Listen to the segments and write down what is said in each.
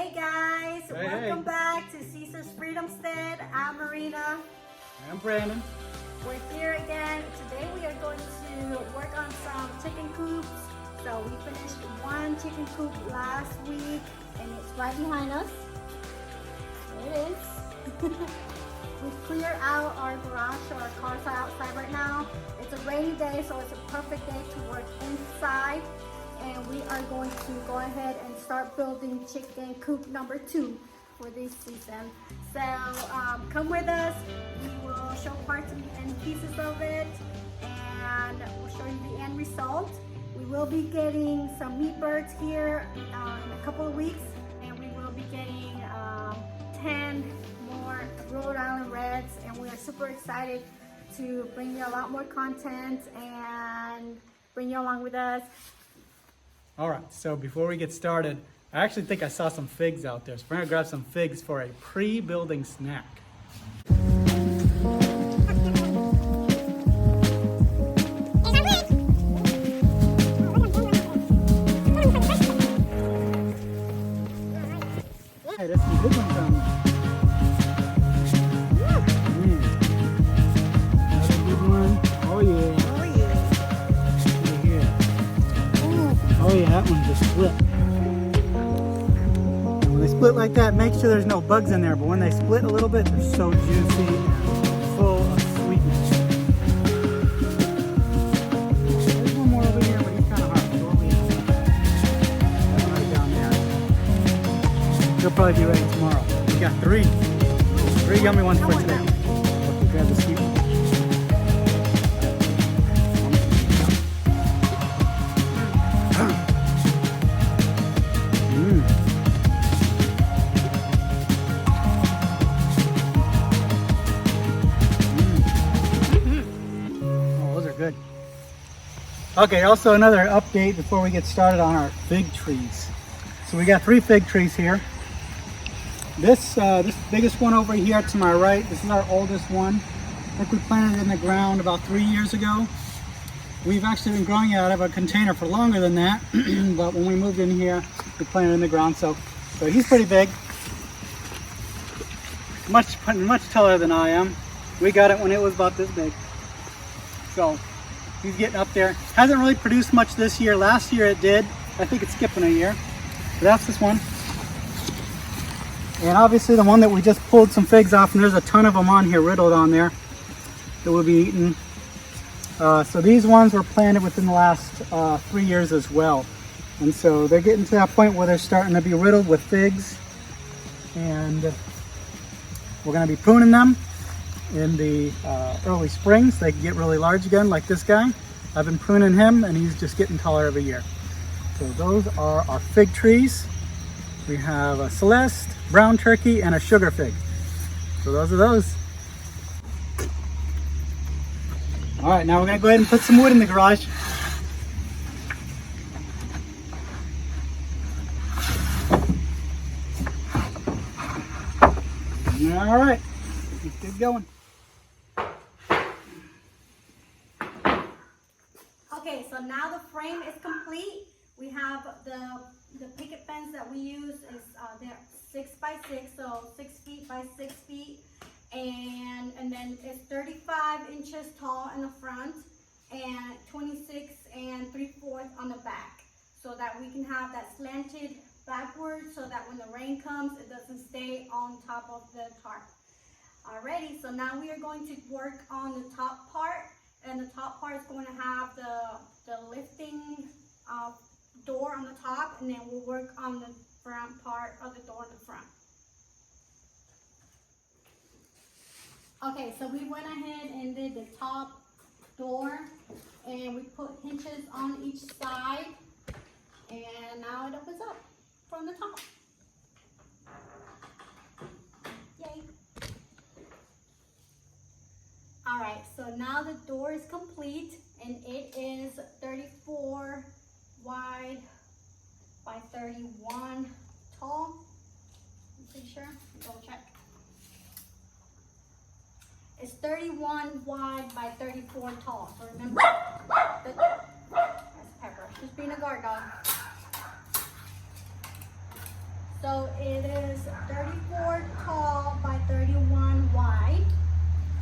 Hey guys, Hey, welcome hey. back to Caesar's Freedomstead. I'm Marina. I'm Brandon. We're here again. Today we are going to work on some chicken coops. So we finished one chicken coop last week and it's right behind us. There it is. We cleared out our garage, so our cars are outside right now. It's a rainy day, so it's a perfect day to work inside. And we are going to go ahead and start building chicken coop number 2 for this season. So come with us. We will show parts and pieces of it, and we'll show you the end result. We will be getting some meat birds here in a couple of weeks, and we will be getting 10 more Rhode Island Reds, and we are super excited to bring you a lot more content and bring you along with us. All right, so before we get started, I actually think I saw some figs out there. So we're gonna grab some figs for a pre-building snack. Hey, there's some good ones on there. Another good one. Oh yeah. Right here. Oh yeah, that one just split. When they split like that, make sure there's no bugs in there, but when they split a little bit, they're so juicy and full of sweetness. There's one more over here, but he's kind of hard. So we'll leave him. That one right down there. He'll probably be ready tomorrow. We got three yummy ones for today. Okay, grab the sweet one. Good. Okay, also another update before we get started on our fig trees. So we got 3 fig trees here. This biggest one over here to my right, this is our oldest one. I think we planted it in the ground about 3 years ago. We've actually been growing it out of a container for longer than that, but when we moved in here, we planted it in the ground. So he's pretty big, much taller than I am. We got it when it was about this big. So he's getting up there. Hasn't really produced much this year. Last year it did. I think it's skipping a year. But that's this one. And obviously the one that we just pulled some figs off, and there's a ton of them on here, riddled on there, that we'll be eating. So these ones were planted within the last 3 years as well. And so they're getting to that point where they're starting to be riddled with figs. And we're going to be pruning them in the early spring so they can get really large again, like this guy. I've been pruning him and he's just getting taller every year. So those are our fig trees. We have a Celeste, brown turkey, and a sugar fig. So those are those. All right, now we're gonna go ahead and put some wood in the garage. All right, let's get going. Okay, so now the frame is complete. We have the picket fence that we use is they're 6 by 6, so 6 feet by 6 feet, and then it's 35 inches tall in the front and 26 3/4 on the back, so that we can have that slanted backwards, so that when the rain comes, it doesn't stay on top of the tarp. Alrighty, so now we are going to work on the top part. And the top part is going to have the lifting door on the top, and then we'll work on the front part of the door in the front. Okay, so we went ahead and did the top door, and we put hinges on each side, and now it opens up from the top. Yay! All right, so now the door is complete, and it is 34 wide by 31 tall. I'm pretty sure, double check. It's 31 wide by 34 tall, so remember, that's Pepper, just being a guard dog. So it is 34 tall by 31 wide.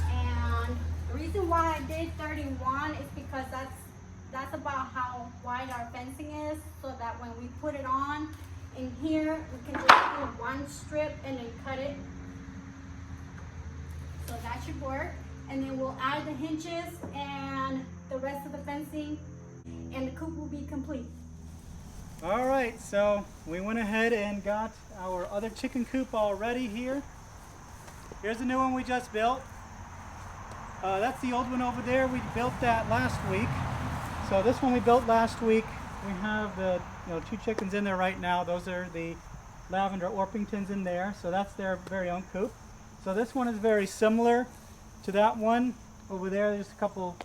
And the reason why I did 31 is because that's about how wide our fencing is, so that when we put it on in here, we can just do one strip and then cut it. So that should work. And then we'll add the hinges and the rest of the fencing, and the coop will be complete. All right, so we went ahead and got our other chicken coop all ready here. Here's the new one we just built. That's the old one over there. We built that last week. So this one we built last week. We have the 2 chickens in there right now. Those are the Lavender Orpingtons in there. So that's their very own coop. So this one is very similar to that one over there. There's a couple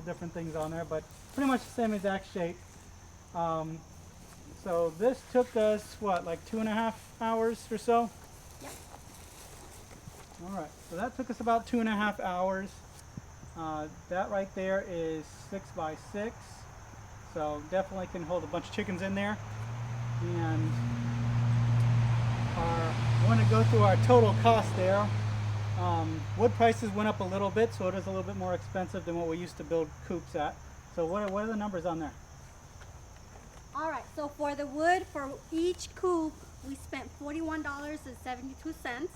different things on there, but pretty much the same exact shape. So this took us, what, like 2.5 hours or so? Yep. All right, so that took us about 2.5 hours. That right there is 6 by 6. So definitely can hold a bunch of chickens in there. And want to go through our total cost there. Wood prices went up a little bit, so it is a little bit more expensive than what we used to build coops at. So what are the numbers on there? All right, so for the wood, for each coop, we spent $41.72,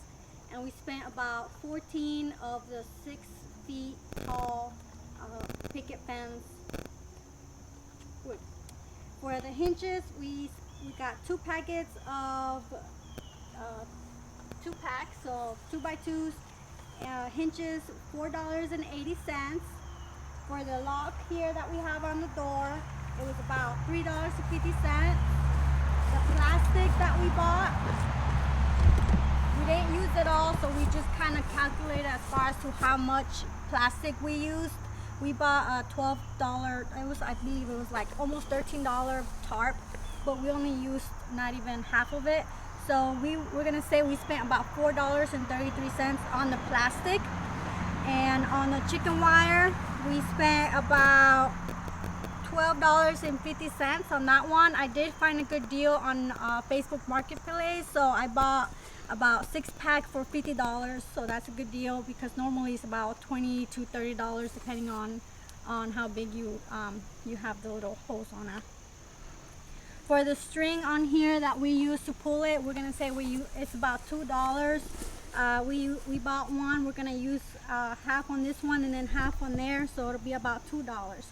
and we spent about 14 of the 6 feet tall picket fence wood. For the hinges, we got 2 packets of 2 packs, so 2x2s, hinges, $4.80. For the lock here that we have on the door, it was about $3.50. The plastic that we bought, we didn't use it all, so we just kind of calculated as far as to how much plastic we used. We bought a $12, I believe it was like almost $13 tarp, but we only used not even half of it. So we're gonna say we spent about $4.33 on the plastic. And on the chicken wire, we spent about $12.50 on that one. I did find a good deal on Facebook Marketplace, so I bought about 6 packs for $50. So that's a good deal, because normally it's about $20 to $30 depending on how big you have the little holes on it. For the string on here that we use to pull it, we're gonna say it's about $2. We bought one. We're gonna use half on this one and then half on there, so it'll be about $2.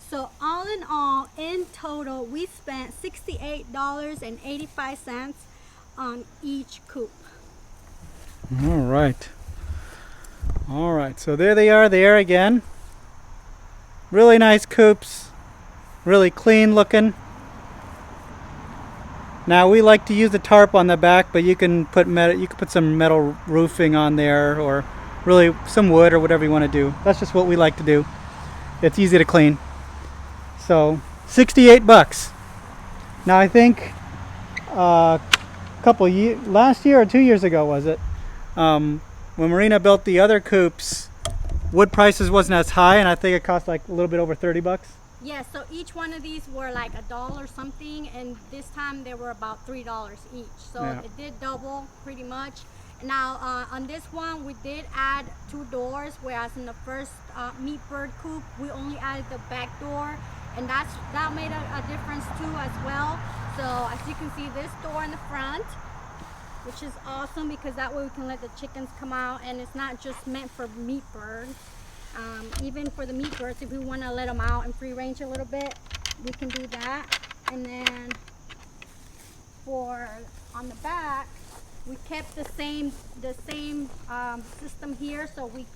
So all in all, in total, we spent $68.85 on each coop. All right. All right, so there they are there again. Really nice coops, really clean looking. Now we like to use the tarp on the back, but you can put some metal roofing on there, or really some wood or whatever you want to do. That's just what we like to do. It's easy to clean. So $68. Now I think last year or 2 years ago was it, when Marina built the other coops, wood prices wasn't as high, and I think it cost like a little bit over $30. Yeah, so each one of these were like $1 something, and this time they were about $3 each. So yeah, it did double pretty much. Now on this one, we did add 2 doors, whereas in the first meat bird coop, we only added the back door, and that made a difference too as well. So as you can see, this door in the front, which is awesome, because that way we can let the chickens come out, and it's not just meant for meat birds. Even for the meat birds, if we want to let them out and free range a little bit, we can do that. And then on the back, we kept the same system here, so we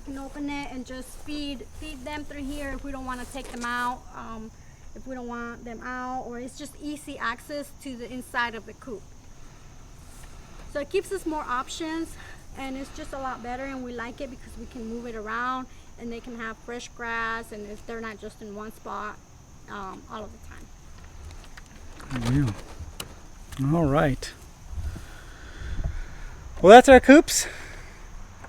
can open it and just feed them through here if we don't want to take them out, if we don't want them out, or it's just easy access to the inside of the coop. So it gives us more options, and it's just a lot better, and we like it because we can move it around, and they can have fresh grass, and if they're not just in one spot all of the time. Yeah. All right. Well, that's our coops.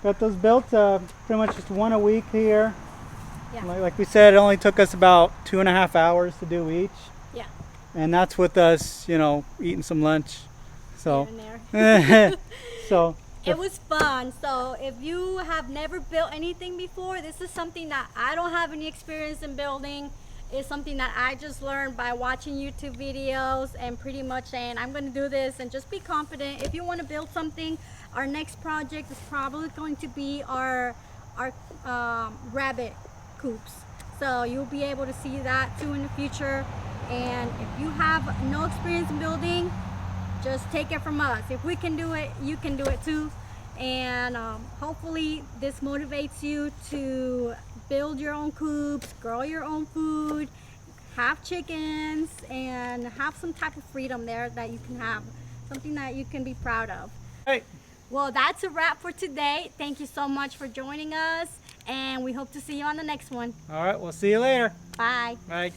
Got those built, pretty much just one a week here. Yeah. Like we said, it only took us about 2.5 hours to do each. Yeah. And that's with us, eating some lunch. So, here and there. so It was fun. So if you have never built anything before, this is something that I don't have any experience in building. It's something that I just learned by watching YouTube videos and pretty much saying I'm going to do this and just be confident. If you want to build something, our next project is probably going to be our rabbit coops. So you'll be able to see that too in the future. And if you have no experience in building, just take it from us. If we can do it, you can do it too. And hopefully this motivates you to build your own coops, grow your own food, have chickens, and have some type of freedom there that you can have. Something that you can be proud of. hey. Well, that's a wrap for today. Thank you so much for joining us, and we hope to see you on the next one. All right, we'll see you later. Bye. Bye.